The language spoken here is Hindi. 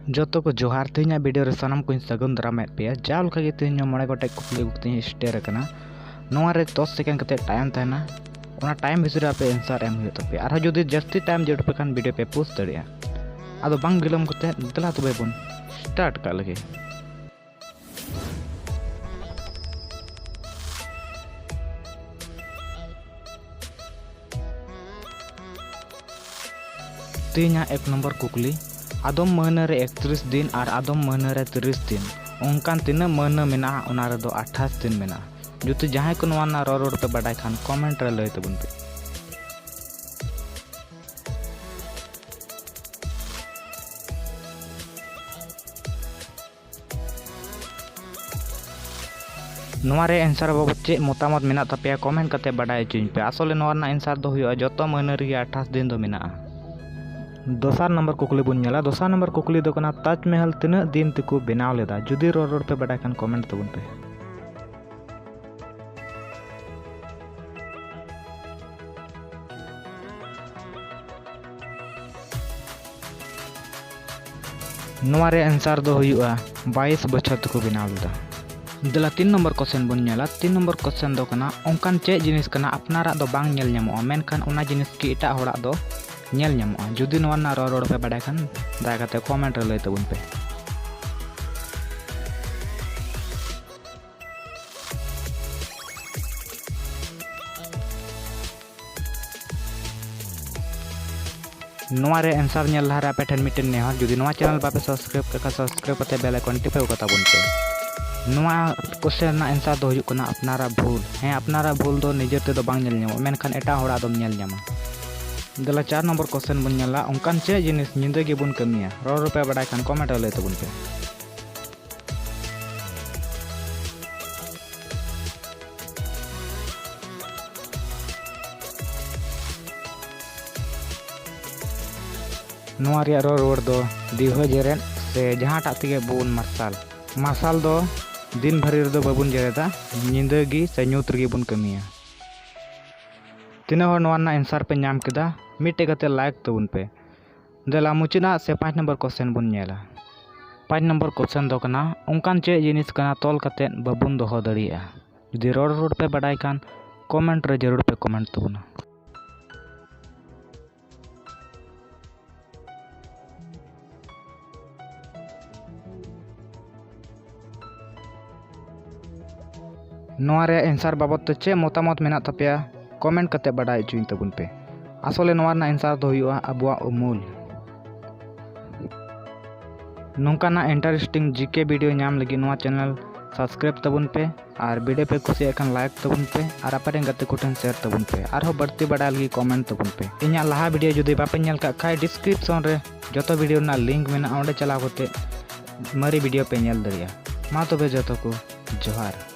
जोतो को जोहार तेहना वीडियो रे सानम को सगुन दारामेद पे जाल का तेहन मोड़े गोटे कुकली गुक्ति स्टेर करना नोरे 10 सेकेंड कते टाइम तहना ओना टाइम भितर पे आंसर एम हुई तपे आरो जदि जास्ती टाइम जरूरत पे खान वीडियो पे पोस्ट दड़िया आदो बांग बिलम कते दला तबे बन स्टार्ट का लगे। तेहना 1 नंबर कुकली आदम महनारे 31 दिन और आदम महनारे 30 दिन उनकान तीना महना मेना ओना रे दो 28 दिन मेना जुति जहां को नवा रोड पे बाडाय खान कमेंट रे लय तबन पे। नोरे आंसर बाबत चे मतामत मेना तपया कमेंट कते बाडाय चुइन पे आसले नोरना आंसर दो हुयो जोतो महना रे 28 दिन दो मेना। दोसार नंबर कुकली बन नेला दोसार नंबर कुकली दो कना ताजमहल तीना दिन तको बनाव लेदा जुदी रोड पे बाडाय खान कमेंट तबन पे। नोरे आंसर दो हुयुआ 22 बछर तको बनाव लेदा। दला 3 नंबर क्वेश्चन बन नेला 3 नंबर क्वेश्चन दो कना ओंकान चे जिनिस कना अपनारा दो बांग नेल ᱧᱟᱢᱚᱜᱼᱟ मेनखान ओना जिनिस की एटा होड़ा दो नेल ᱧᱟᱢᱚᱜᱼᱟ जुदी नोना रोड पे बाडाय खान दाय काते कमेंट रे लय तबन पे। नोरे आंसर नेल लहारे आपे ठेन मिटेन नेहर जुदी नोवा चैनल बापे सब्सक्राइब का सब्सक्राइब कते बेल आइकन टिपेव का तबन पे। नोवा क्वेश्चन ना आंसर दो हुयुक कना अपनारा भूल हे अपनारा भूल दो निजे ते दो बांग नेल ᱧᱟᱢᱚᱜᱼᱟ मेनखान एटा होड़ा दो नेल ᱧᱟᱢᱟ। दला 4 नंबर क्वेश्चन बन नेला ओंकान चे जिनिस निंदा गे बन कमिया रोड पे बाडाय खान कमेंट लय तबन पे। नोआ रे रोड दो दिहो जेरेन से जहाटा तिगे बुन मार्शल मार्शल दो दिन भरी रे दो बाबुन जेरेदा निंदा गी से ᱧᱩᱛ ᱨᱮᱜᱮ बन कमिया। तीना नोआ ना आंसर पे नाम केदा मिटे कते लाइक तबन पे। दला मुचिना से 5 नंबर क्वेश्चन बन नेला 5 नंबर क्वेश्चन दो कना ओंकान चे जिनिस कना तोल कते बाबुन दोहो दड़िया जुदी रोड पे बाडाय खान कमेंट रे जरूर पे कमेंट तबना। नोरे आंसर बाबत चे मतामत मेना तपया कमेंट कते बाडाय चुइन तबन पे। आसले नोना आंसर दो हुयुआ अबुआ उमूल। नोंकाना इंटरेस्टिंग जीके वीडियो नाम लगी नोआ चैनल सब्सक्राइब तबन पे और वीडियो पे खुशी एखन लाइक तबन पे और अपरेन गते कोठन शेयर तबन पे और बढ़ती बाडाय लगी कमेंट तबन पे। इन्या लहा वीडियो जुदी बापे नेल का खाय डिस्क्रिप्शन रे जोतो वीडियो ना लिंक मेना ओंडे चलाव कते मरी वीडियो पे नेल दरिया मा तबे जोतो को जोहार।